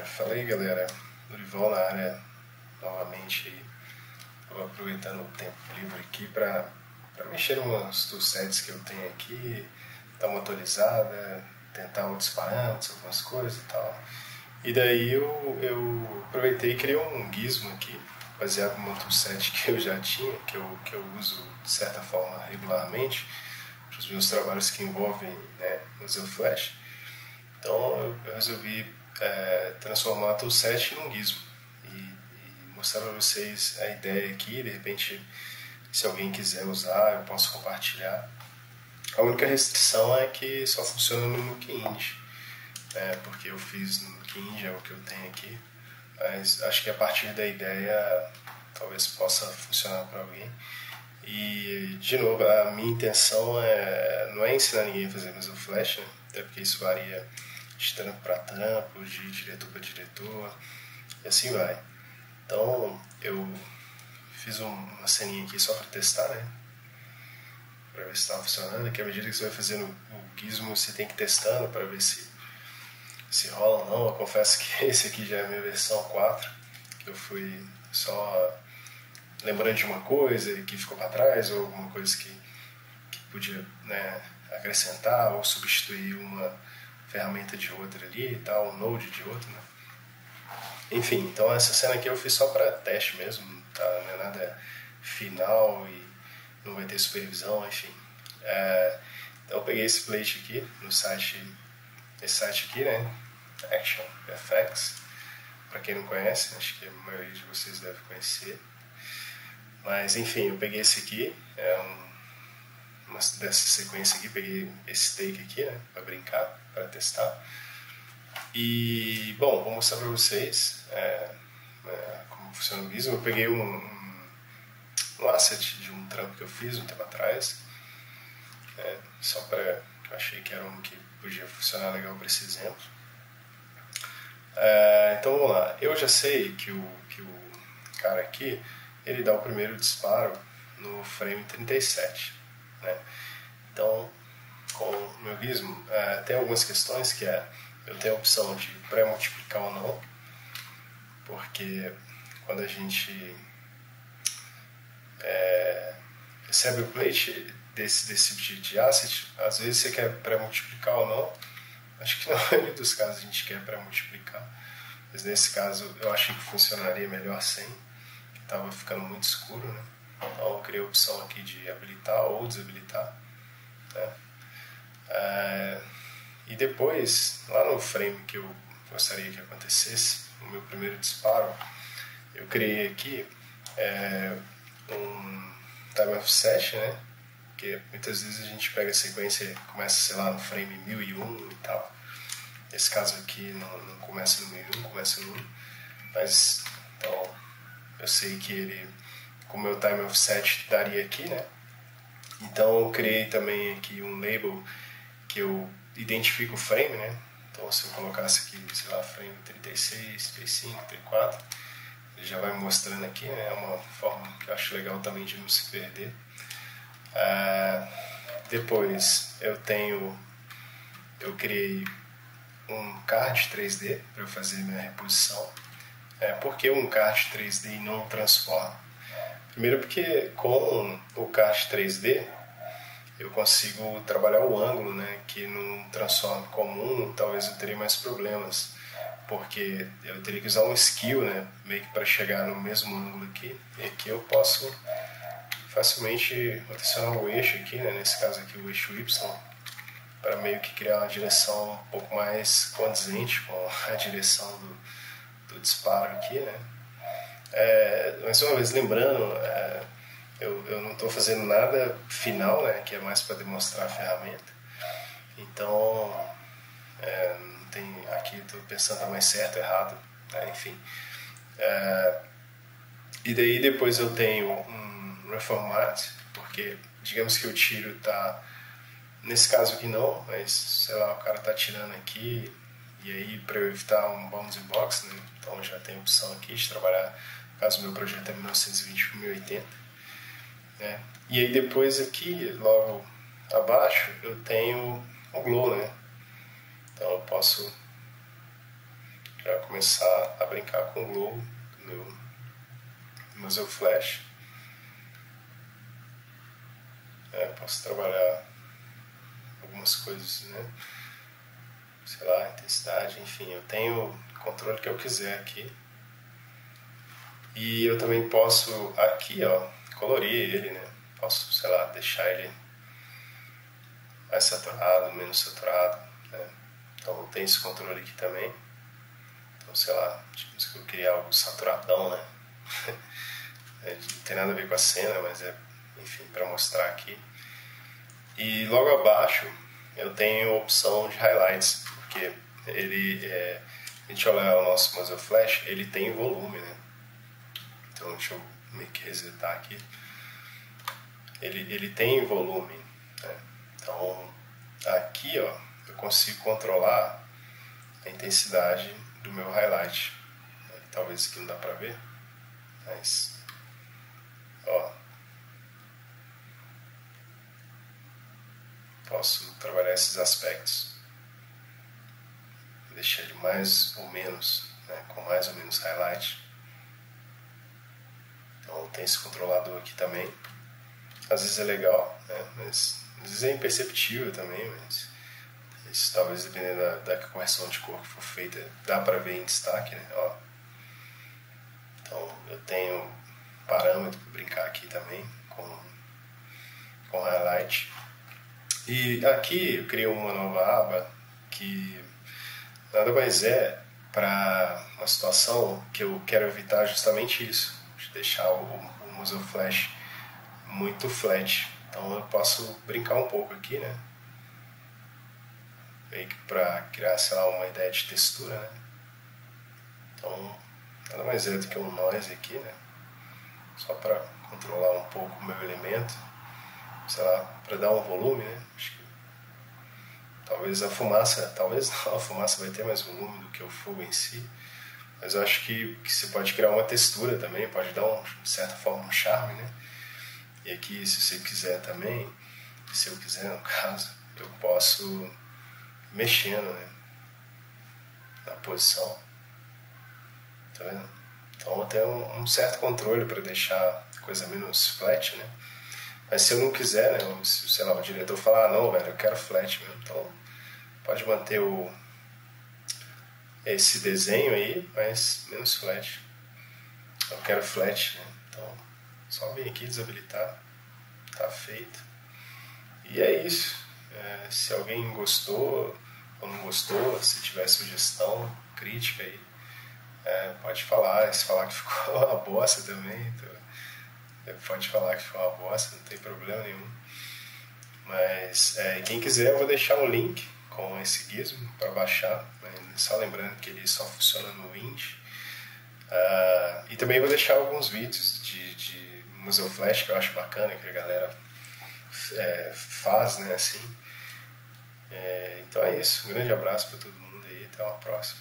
Fala aí, galera, Dorival na área novamente aí. Tô aproveitando o tempo livre aqui para mexer nos toolsets que eu tenho aqui, dar uma atualizada, tentar outros parâmetros, algumas coisas e tal. E daí eu aproveitei e criei um gizmo aqui, baseado num toolset que eu já tinha, que eu uso de certa forma regularmente para os meus trabalhos que envolvem, né, o Flash. Então eu resolvi transformar o toolset num gizmo e mostrar para vocês a ideia aqui. De repente, se alguém quiser usar, eu posso compartilhar. A única restrição é que só funciona no Nuke-Ing, porque eu fiz no Nuke-Ing, é o que eu tenho aqui, mas acho que a partir da ideia talvez possa funcionar para alguém. E, de novo, a minha intenção não é ensinar ninguém a fazer mesmo Flash, né? Até porque isso varia de trampo para trampo, de diretor para diretor, e assim vai. Então, eu fiz uma ceninha aqui só para testar, né? Para ver se estava funcionando, que à medida que você vai fazendo o gizmo, você tem que ir testando para ver se rola ou não. Eu confesso que esse aqui já é a minha versão 4, que eu fui só lembrando de uma coisa que ficou para trás, ou alguma coisa que podia, né, acrescentar ou substituir uma ferramenta de outra ali e tal, um node de outra, né? Enfim, então essa cena aqui eu fiz só para teste mesmo, tá? Não é nada final e não vai ter supervisão, enfim. Então eu peguei esse plate aqui no site, esse site aqui, né? Action FX. Para quem não conhece, acho que a maioria de vocês deve conhecer. Mas enfim, eu peguei esse aqui, uma dessa sequência aqui, peguei esse take aqui, né? Para brincar, para testar. E, bom, vou mostrar para vocês como funciona o gizmo. Eu peguei um asset de um trampo que eu fiz um tempo atrás, só para que eu achei que era um que podia funcionar legal para esse exemplo. Então vamos lá. Eu já sei que o cara aqui, ele dá o primeiro disparo no frame 37, né? Então, com o meu gizmo, tem algumas questões que eu tenho a opção de pré-multiplicar ou não, porque quando a gente recebe o plate desse tipo de asset, às vezes você quer pré-multiplicar ou não. Acho que na maioria dos casos a gente quer pré-multiplicar, mas nesse caso eu achei que funcionaria melhor sem, que estava ficando muito escuro, né? Então eu criei a opção aqui de habilitar ou desabilitar, né? E depois, lá no frame que eu gostaria que acontecesse, o meu primeiro disparo, eu criei aqui um time offset, né? Porque muitas vezes a gente pega a sequência e começa, sei lá, no frame 1001 e tal. Nesse caso aqui não começa no 1001, começa no 1. Mas, então, eu sei que ele, com o meu time offset, daria aqui, né? Então eu criei também aqui um label que eu identifico o frame, né? Então se eu colocasse aqui, sei lá, frame 36, 35, 34, ele já vai me mostrando aqui, né? É uma forma que eu acho legal também de não se perder. Depois eu criei um card 3D para eu fazer minha reposição. Por que um card 3D e não um transform? Primeiro porque com o card 3D eu consigo trabalhar o ângulo, né, que num transform comum talvez eu teria mais problemas, porque eu teria que usar um skill, né, meio que para chegar no mesmo ângulo aqui, e aqui eu posso facilmente rotacionar o eixo aqui, né, nesse caso aqui o eixo Y, para meio que criar uma direção um pouco mais condizente com a direção do disparo aqui, né. Mais uma vez, lembrando, eu não estou fazendo nada final, né, que é mais para demonstrar a ferramenta. Então, não tem, aqui estou pensando mais certo ou errado, né, enfim. E daí depois eu tenho um reformat, porque digamos que o tiro está, nesse caso aqui não, mas sei lá, o cara está tirando aqui, e aí para eu evitar um bounding box, né, então já tem a opção aqui de trabalhar, no caso o meu projeto é 1920 por 1080, né? E aí depois aqui, logo abaixo, eu tenho o glow, né? Então eu posso já começar a brincar com o globo no Muzzle Flash. Posso trabalhar algumas coisas, né? Sei lá, intensidade, enfim, eu tenho o controle que eu quiser aqui. E eu também posso aqui, ó, colorir ele, né? Posso, sei lá, deixar ele mais saturado, menos saturado, né? Então tem esse controle aqui também. Então, sei lá, digamos que eu queria algo saturadão, né? Não tem nada a ver com a cena, mas enfim, para mostrar aqui. E logo abaixo eu tenho a opção de highlights, porque ele, a gente olhar o nosso Muzzle Flash, ele tem volume, né? Então deixa eu meio que resetar aqui. Ele tem volume, né? Então aqui, ó, eu consigo controlar a intensidade do meu highlight. Talvez aqui não dá pra ver, mas ó, posso trabalhar esses aspectos, deixar ele mais ou menos, né, com mais ou menos highlight. Então tem esse controlador aqui também. Às vezes é legal, né, mas às vezes é imperceptível também, mas isso talvez dependendo da correção de cor que for feita, dá pra ver em destaque, né? Ó. Então eu tenho parâmetro para brincar aqui também com highlight. E aqui eu criei uma nova aba que nada mais é para uma situação que eu quero evitar justamente isso, de deixar o Muzzle Flash muito flat. Então eu posso brincar um pouco aqui, né? Meio que para criar, sei lá, uma ideia de textura, né? Então nada mais é do que um noise aqui, né? Só para controlar um pouco o meu elemento, sei lá, para dar um volume, né? Acho que talvez a fumaça vai ter mais volume do que o fogo em si, mas eu acho que você pode criar uma textura também, pode dar de certa forma um charme, né? E aqui, se você quiser também, se eu quiser no caso, eu posso ir mexendo, né, na posição, tá vendo? Então eu tenho um certo controle para deixar a coisa menos flat, né? Mas se eu não quiser, né, se, sei lá, o diretor falar, não, velho, eu quero flat mesmo, então pode manter esse desenho aí, mas menos flat. Eu quero flat, né? Então só vir aqui desabilitar, tá feito. E é isso. Se alguém gostou ou não gostou, se tiver sugestão, crítica aí, pode falar. Se falar que ficou uma bosta também, então, pode falar que ficou uma bosta, não tem problema nenhum. Mas quem quiser, eu vou deixar um link com esse gizmo para baixar, né? Só lembrando que ele só funciona no Wind. E também vou deixar alguns vídeos de Muzzle Flash que eu acho bacana, que a galera faz, né, assim. Então é isso, um grande abraço para todo mundo aí, até uma próxima.